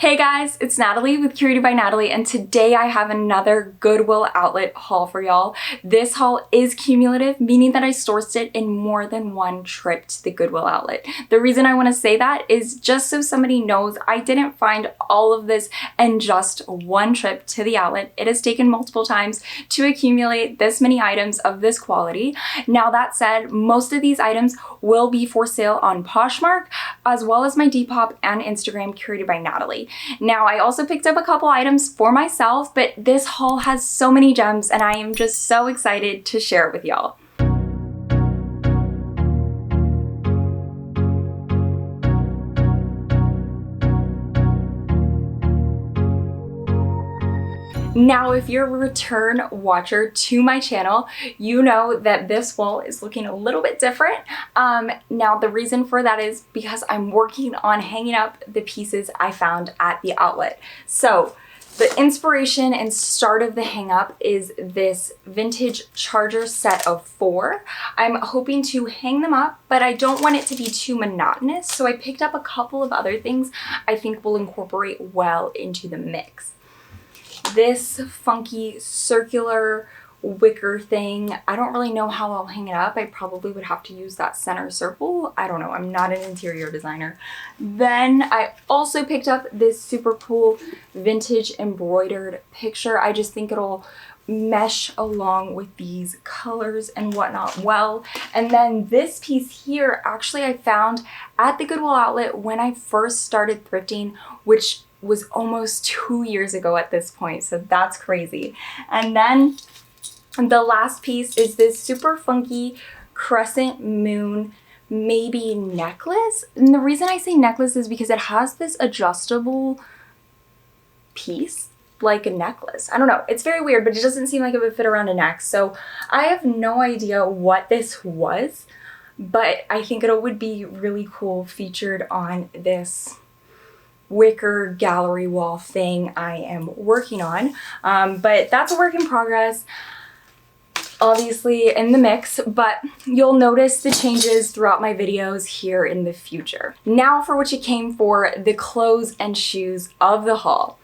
Hey guys, it's Natalie with Curated by Natalie, and today I have another Goodwill Outlet haul for y'all. This haul is cumulative, meaning that I sourced it in more than one trip to the Goodwill Outlet. The reason I want to say that is just so somebody knows I didn't find all of this in just one trip to the outlet. It has taken multiple times to accumulate this many items of this quality. Now that said, most of these items will be for sale on Poshmark, as well as my Depop and Instagram Curated by Natalie. Now, I also picked up a couple items for myself, but this haul has so many gems and I am just so excited to share it with y'all. Now, if you're a return watcher to my channel, you know that this wall is looking a little bit different. Now, the reason for that is because I'm working on hanging up the pieces I found at the outlet. So the inspiration and start of the hang up is this vintage charger set of 4. I'm hoping to hang them up, but I don't want it to be too monotonous. So I picked up a couple of other things I think will incorporate well into the mix. This funky circular wicker thing, I don't really know how I'll hang it up. I probably would have to use that center circle. I don't know, I'm not an interior designer. Then I also picked up this super cool vintage embroidered picture. I just think it'll mesh along with these colors and whatnot well. And then this piece here, actually I found at the Goodwill Outlet when I first started thrifting, which was almost 2 years ago at this point, so that's crazy. And then the last piece is this super funky crescent moon maybe necklace. And the reason I say necklace is because it has this adjustable piece like a necklace. I don't know, it's very weird, but it doesn't seem like it would fit around a neck. So I have no idea what this was, but I think it would be really cool featured on this wicker gallery wall thing I am working on. But that's a work in progress, obviously in the mix, but you'll notice the changes throughout my videos here in the future. Now for what you came for, the clothes and shoes of the haul.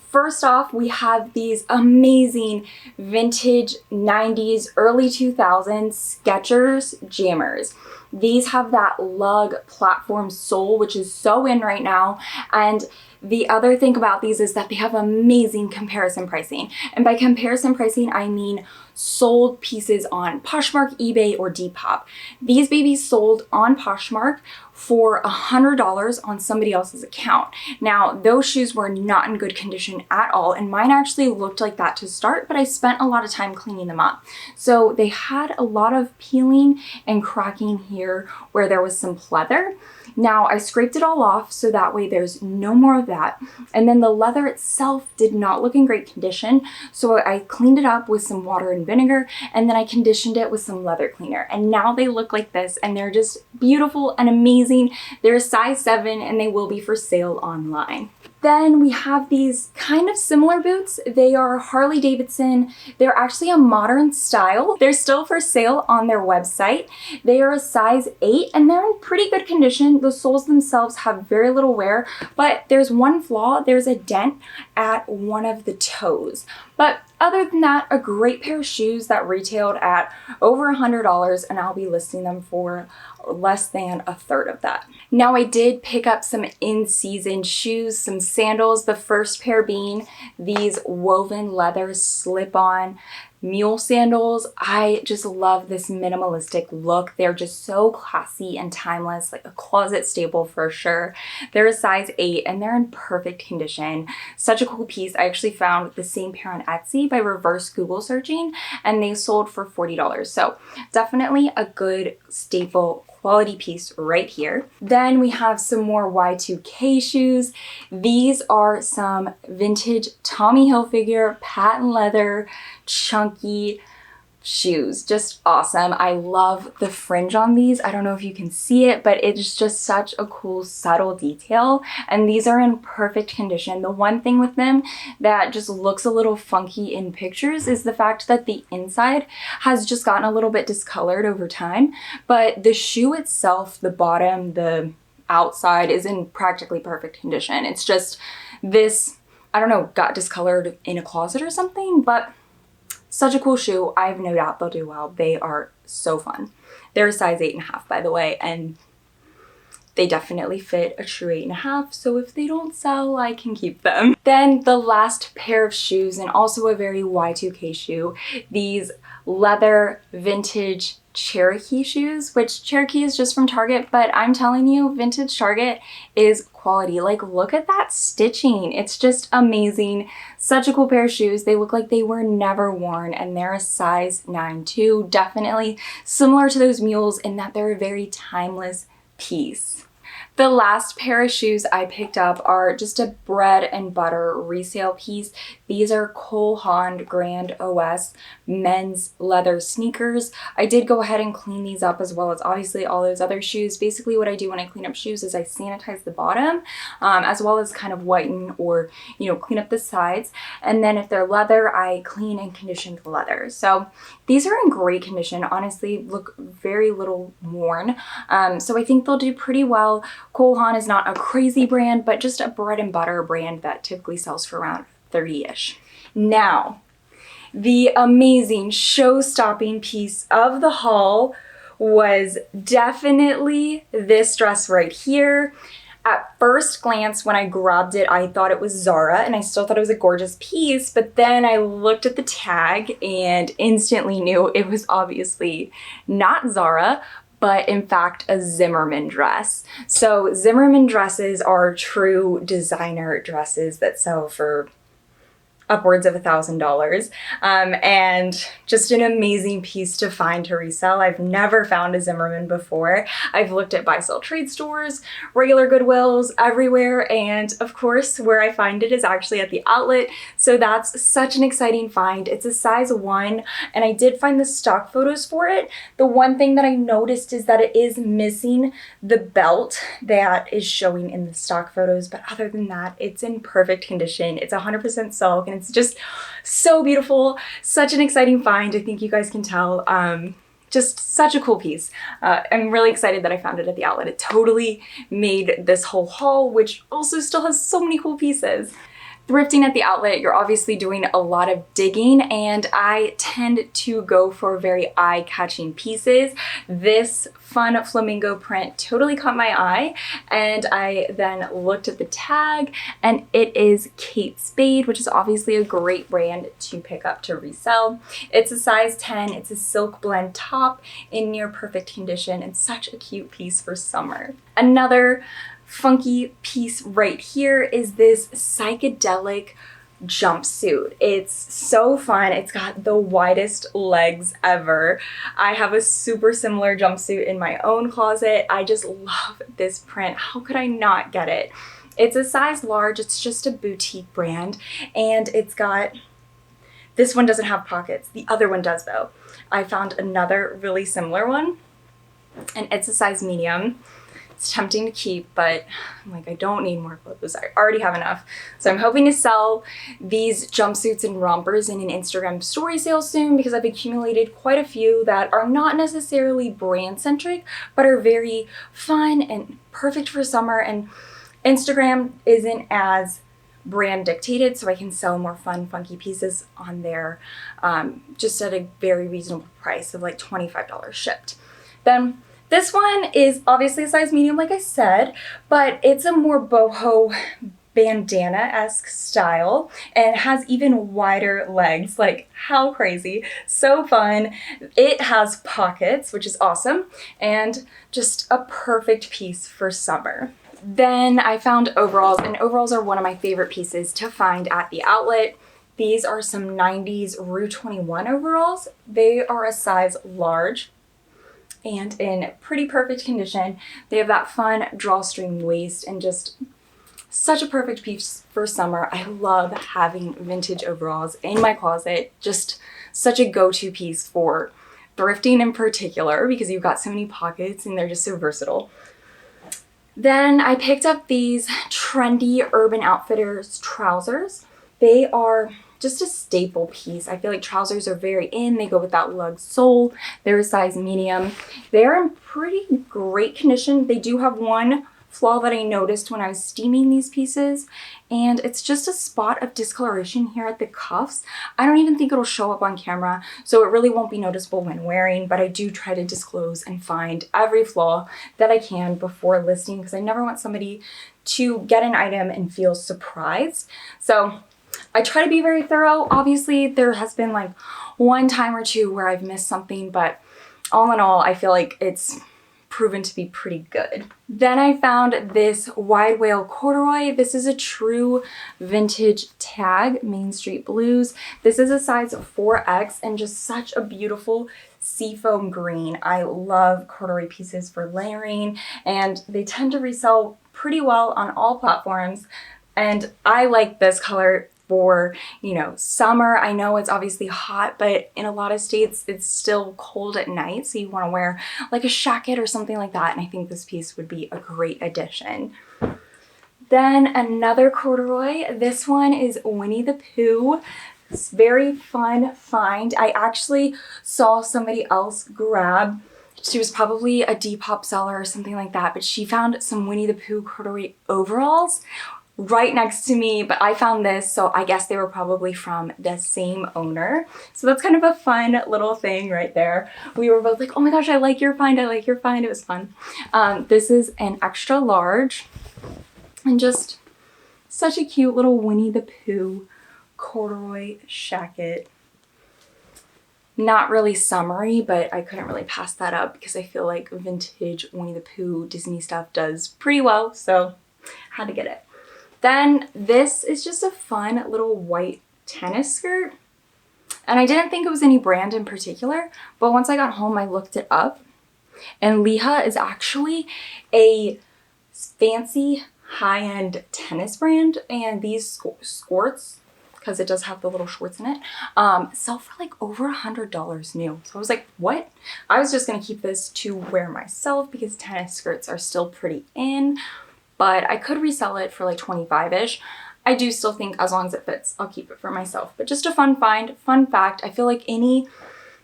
First off, we have these amazing vintage 90s, early 2000s Skechers Jammers. These have that lug platform sole, which is so in right now. And the other thing about these is that they have amazing comparison pricing. And by comparison pricing, I mean sold pieces on Poshmark, eBay, or Depop. These babies sold on Poshmark for $100 on somebody else's account. Now, those shoes were not in good condition at all, and mine actually looked like that to start, but I spent a lot of time cleaning them up. So they had a lot of peeling and cracking here where there was some pleather. Now, I scraped it all off so that way there's no more of that. And then the leather itself did not look in great condition, so I cleaned it up with some water and vinegar, and then I conditioned it with some leather cleaner. And now they look like this, and they're just beautiful and amazing. They're a size 7 and they will be for sale online. Then we have these kind of similar boots. They are Harley Davidson. They're actually a modern style. They're still for sale on their website. They are a size 8 and they're in pretty good condition. The soles themselves have very little wear, but there's one flaw. There's a dent at one of the toes. But other than that, a great pair of shoes that retailed at over $100, and I'll be listing them for less than a third of that. Now, I did pick up some in-season shoes, some sandals, the first pair being these woven leather slip-on Mule sandals. I just love this minimalistic look. They're just so classy and timeless, like a closet staple for sure. They're a size 8 and they're in perfect condition. Such a cool piece. I actually found the same pair on Etsy by reverse Google searching, and they sold for $40. So definitely a good staple quality piece right here. Then we have some more Y2K shoes. These are some vintage Tommy Hilfiger patent leather chunky shoes. Just awesome. I love the fringe on these. I don't know if you can see it, but it's just such a cool subtle detail, and these are in perfect condition. The one thing with them that just looks a little funky in pictures is the fact that the inside has just gotten a little bit discolored over time, but the shoe itself, the bottom, the outside is in practically perfect condition. It's just this, I don't know, got discolored in a closet or something, but such a cool shoe. I have no doubt they'll do well. They are so fun. They're a size 8.5, by the way, and they definitely fit a true 8.5, so if they don't sell, I can keep them. Then the last pair of shoes, and also a very Y2K shoe, these leather vintage Cherokee shoes, which Cherokee is just from Target, but I'm telling you, vintage Target is quality. Like, look at that stitching. It's just amazing. Such a cool pair of shoes. They look like they were never worn, and they're a size 9 too. Definitely similar to those mules in that they're a very timeless piece. The last pair of shoes I picked up are just a bread and butter resale piece. These are Haan Grand OS men's leather sneakers. I did go ahead and clean these up as well as obviously all those other shoes. Basically what I do when I clean up shoes is I sanitize the bottom as well as kind of whiten or, you know, clean up the sides. And then if they're leather, I clean and condition the leather. So these are in great condition, honestly, look very little worn. So I think they'll do pretty well. Haan is not a crazy brand, but just a bread and butter brand that typically sells for around 30-ish. Now, the amazing show-stopping piece of the haul was definitely this dress right here. At first glance, when I grabbed it, I thought it was Zara, and I still thought it was a gorgeous piece, but then I looked at the tag and instantly knew it was obviously not Zara, but in fact a Zimmerman dress. So Zimmerman dresses are true designer dresses that sell for upwards of $1,000, and just an amazing piece to find to resell. I've never found a Zimmerman before. I've looked at buy-sell trade stores, regular Goodwills, everywhere, and of course where I find it is actually at the outlet, so that's such an exciting find. It's a size 1, and I did find the stock photos for it. The one thing that I noticed is that it is missing the belt that is showing in the stock photos, but other than that, it's in perfect condition. It's 100% silk, and it's just so beautiful. Such an exciting find. I think you guys can tell. Just such a cool piece. I'm really excited that I found it at the outlet. It totally made this whole haul, which also still has so many cool pieces. Thrifting at the outlet, you're obviously doing a lot of digging, and I tend to go for very eye-catching pieces. This fun flamingo print totally caught my eye, and I then looked at the tag, and it is Kate Spade, which is obviously a great brand to pick up to resell. It's a size 10, it's a silk blend top in near perfect condition, and such a cute piece for summer. Another funky piece right here is this Psychedelic Jumpsuit. It's so fun. It's got the widest legs ever. I have a super similar jumpsuit in my own closet. I just love this print. How could I not get it? It's a size large. It's just a boutique brand, and it's got, this one doesn't have pockets. The other one does though. I found another really similar one, and it's a size medium. It's tempting to keep, but I'm like, I don't need more clothes. I already have enough. So I'm hoping to sell these jumpsuits and rompers in an Instagram story sale soon, because I've accumulated quite a few that are not necessarily brand centric, but are very fun and perfect for summer. And Instagram isn't as brand dictated, so I can sell more fun, funky pieces on there just at a very reasonable price of like $25 shipped. Then this one is obviously a size medium, like I said, but it's a more boho bandana-esque style and has even wider legs. Like, how crazy. So fun. It has pockets, which is awesome, and just a perfect piece for summer. Then I found overalls, and overalls are one of my favorite pieces to find at the outlet. These are some 90s Rue 21 overalls. They are a size large and in pretty perfect condition. They have that fun drawstring waist and just such a perfect piece for summer. I love having vintage overalls in my closet. Just such a go-to piece for thrifting in particular, because you've got so many pockets and they're just so versatile. Then I picked up these trendy Urban Outfitters trousers. They are just a staple piece. I feel like trousers are very in. They go with that lug sole. They're a size medium. They're in pretty great condition. They do have one flaw that I noticed when I was steaming these pieces, and it's just a spot of discoloration here at the cuffs. I don't even think it'll show up on camera, so it really won't be noticeable when wearing, but I do try to disclose and find every flaw that I can before listing, because I never want somebody to get an item and feel surprised. So I try to be very thorough. Obviously, there has been like one time or two where I've missed something, but all in all, I feel like it's proven to be pretty good. Then I found this wide wale corduroy. This is a true vintage tag, Main Street Blues. This is a size 4X and just such a beautiful seafoam green. I love corduroy pieces for layering, and they tend to resell pretty well on all platforms. And I like this color for, you know, summer. I know it's obviously hot, but in a lot of states it's still cold at night, so you want to wear like a jacket or something like that, and I think this piece would be a great addition. Then another corduroy. This one is Winnie the Pooh. It's very fun find. I actually saw somebody else grab, she was probably a Depop seller or something like that, but she found some Winnie the Pooh corduroy overalls right next to me, but I found this, so I guess they were probably from the same owner. So that's kind of a fun little thing right there. We were both like, oh my gosh, I like your find, I like your find. It was fun. This is an extra large and just such a cute little Winnie the Pooh corduroy jacket. Not really summery, but I couldn't really pass that up because I feel like vintage Winnie the Pooh Disney stuff does pretty well, so had to get it. Then this is just a fun little white tennis skirt. And I didn't think it was any brand in particular, but once I got home, I looked it up. And Leha is actually a fancy high-end tennis brand. And these skirts, because it does have the little shorts in it, sell for like over $100 new. So I was like, what? I was just gonna keep this to wear myself because tennis skirts are still pretty in. But I could resell it for like 25-ish. I do still think as long as it fits, I'll keep it for myself. But just a fun find, fun fact, I feel like any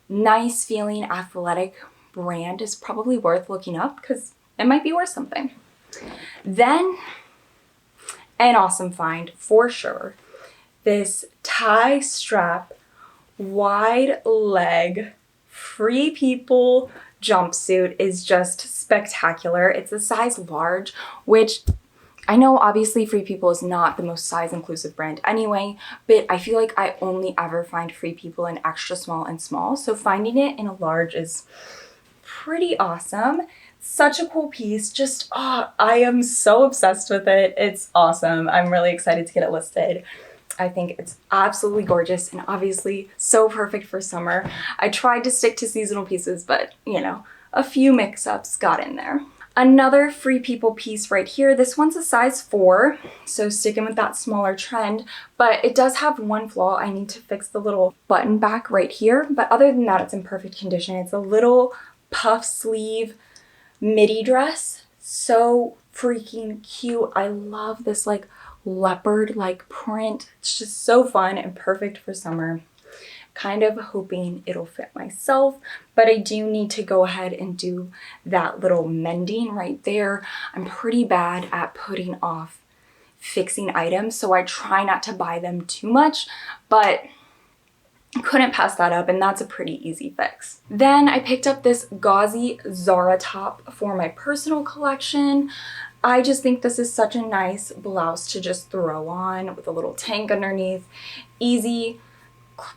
nice feeling athletic brand is probably worth looking up because it might be worth something. Then, an awesome find for sure. This tie strap, wide leg, Free People jumpsuit is just spectacular. It's a size large, which I know obviously Free People is not the most size inclusive brand anyway, but I feel like I only ever find Free People in extra small and small, so finding it in a large is pretty awesome. Such a cool piece. Just, I am so obsessed with it. It's awesome. I'm really excited to get it listed. I think it's absolutely gorgeous and obviously so perfect for summer. I tried to stick to seasonal pieces, but you know, a few mix-ups got in there. Another Free People piece right here. This one's a size 4, so sticking with that smaller trend, but it does have one flaw. I need to fix the little button back right here, but other than that, it's in perfect condition. It's a little puff sleeve midi dress. So freaking cute. I love this like leopard like print. It's just so fun and perfect for summer. Kind of hoping it'll fit myself, but I do need to go ahead and do that little mending right there. I'm pretty bad at putting off fixing items, so I try not to buy them too much, but couldn't pass that up, and that's a pretty easy fix. Then I picked up this gauzy Zara top for my personal collection. I just think this is such a nice blouse to just throw on with a little tank underneath. Easy,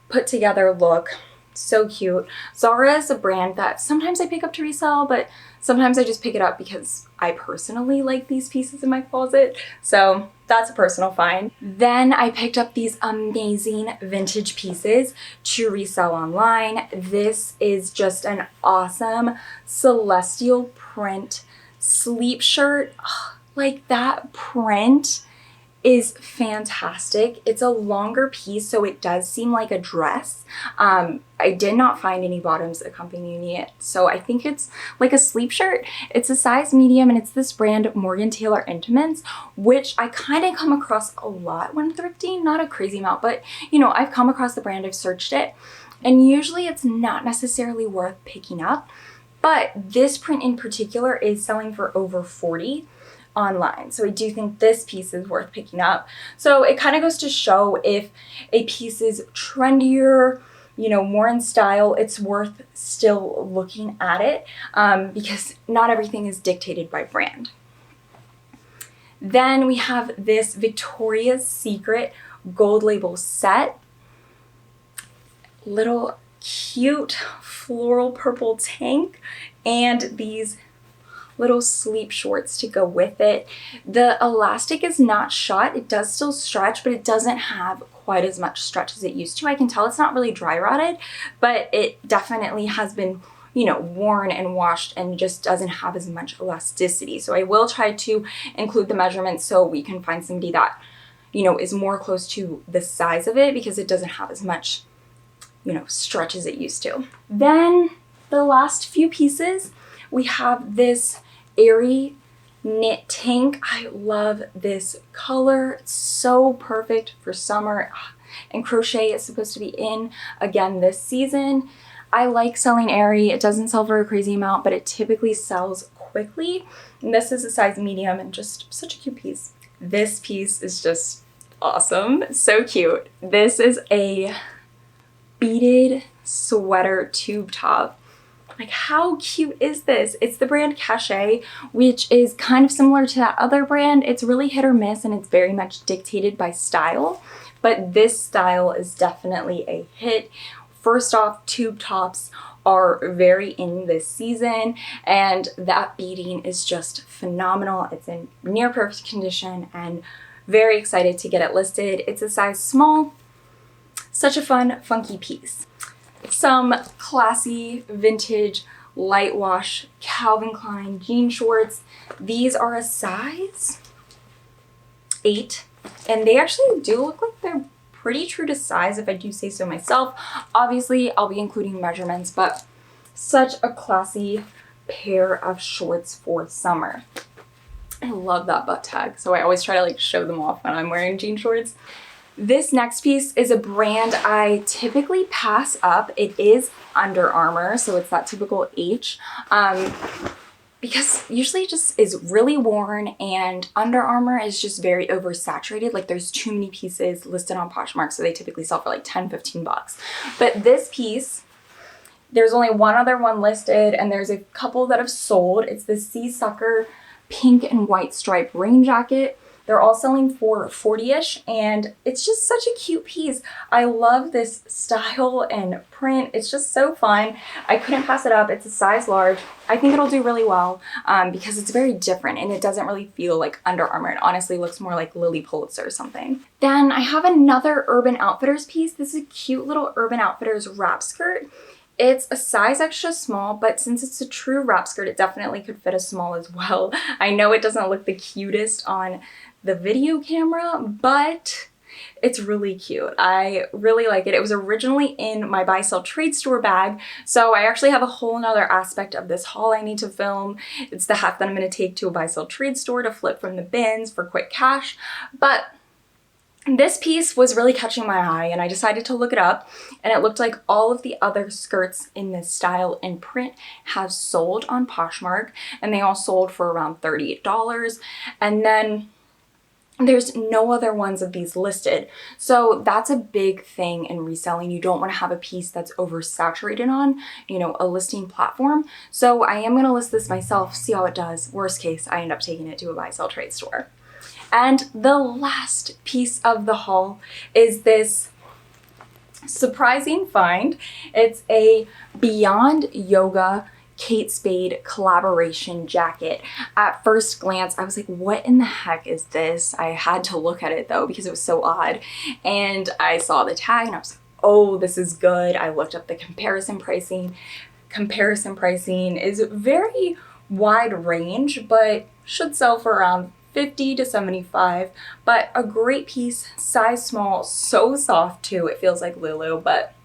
put together look. So cute. Zara is a brand that sometimes I pick up to resell, but sometimes I just pick it up because I personally like these pieces in my closet. So that's a personal find. Then I picked up these amazing vintage pieces to resell online. This is just an awesome celestial print sleep shirt. Like that print is fantastic. It's a longer piece, so it does seem like a dress. I did not find any bottoms accompanying it, so I think it's like a sleep shirt. It's a size medium, and it's this brand Morgan Taylor Intimates, which I kind of come across a lot when thrifting. Not a crazy amount, but you know, I've come across the brand, I've searched it, and usually it's not necessarily worth picking up. But this print in particular is selling for over $40. online. So I do think this piece is worth picking up. So it kind of goes to show if a piece is trendier, you know, more in style, it's worth still looking at it because not everything is dictated by brand. Then we have this Victoria's Secret gold label set. Little cute floral purple tank and these little sleep shorts to go with it. The elastic is not shut. It does still stretch, but it doesn't have quite as much stretch as it used to. I can tell it's not really dry rotted, but it definitely has been, you know, worn and washed and just doesn't have as much elasticity. So I will try to include the measurements so we can find somebody that, you know, is more close to the size of it because it doesn't have as much, you know, stretch as it used to. Then the last few pieces, we have this Airy knit tank. I love this color. It's so perfect for summer, and crochet is supposed to be in again this season. I like selling Airy. It doesn't sell for a crazy amount, but it typically sells quickly. And this is a size medium and just such a cute piece. This piece is just awesome. So cute. This is a beaded sweater tube top. Like, how cute is this? It's the brand Cachet, which is kind of similar to that other brand. It's really hit or miss and it's very much dictated by style, but this style is definitely a hit. First off, tube tops are very in this season and that beading is just phenomenal. It's in near perfect condition and very excited to get it listed. It's a size small. Such a fun, funky piece. Some classy, vintage, light wash Calvin Klein jean shorts. These are a size 8, and they actually do look like they're pretty true to size, if I do say so myself. Obviously, I'll be including measurements, but such a classy pair of shorts for summer. I love that butt tag, so I always try to like show them off when I'm wearing jean shorts. This next piece is a brand I typically pass up. It is Under Armour, so it's that typical H, because usually it just is really worn and Under Armour is just very oversaturated. Like there's too many pieces listed on Poshmark, so they typically sell for like 10, 15 bucks. But this piece, there's only one other one listed and there's a couple that have sold. It's the Sea Sucker pink and white stripe rain jacket. They're all selling for 40-ish and it's just such a cute piece. I love this style and print. It's just so fun. I couldn't pass it up. It's a size large. I think it'll do really well because it's very different and it doesn't really feel like Under Armour. It honestly looks more like Lily Pulitzer or something. Then I have another Urban Outfitters piece. This is a cute little Urban Outfitters wrap skirt. It's a size extra small, but since it's a true wrap skirt, it definitely could fit a small as well. I know it doesn't look the cutest on the video camera, but it's really cute. I really like it. It was originally in my buy sell trade store bag, so I actually have a whole nother aspect of this haul I need to film. It's the half that I'm going to take to a buy sell trade store to flip from the bins for quick cash, but this piece was really catching my eye and I decided to look it up, and it looked like all of the other skirts in this style and print have sold on Poshmark, and they all sold for around $38. And then there's no other ones of these listed. So that's a big thing in reselling. You don't want to have a piece that's oversaturated on, you know, a listing platform. So I am going to list this myself, see how it does. Worst case, I end up taking it to a buy sell trade store. And the last piece of the haul is this surprising find. It's a Beyond Yoga Kate Spade collaboration jacket. At first glance, I was like, what in the heck is this? I had to look at it though because it was so odd. And I saw the tag and I was like, oh, this is good. I looked up the comparison pricing. Comparison pricing is very wide range, but should sell for around 50 to 75, but a great piece, size small, so soft too. It feels like Lulu, but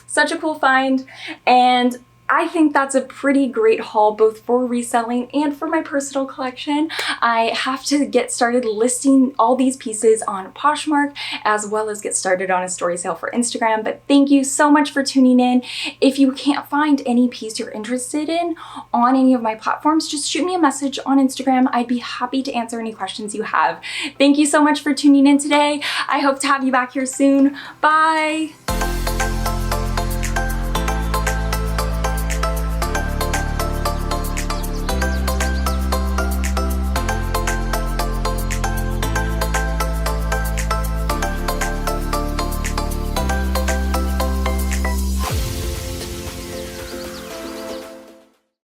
such a cool find. And I think that's a pretty great haul both for reselling and for my personal collection. I have to get started listing all these pieces on Poshmark as well as get started on a story sale for Instagram. But thank you so much for tuning in. If you can't find any piece you're interested in on any of my platforms, just shoot me a message on Instagram. I'd be happy to answer any questions you have. Thank you so much for tuning in today. I hope to have you back here soon. Bye.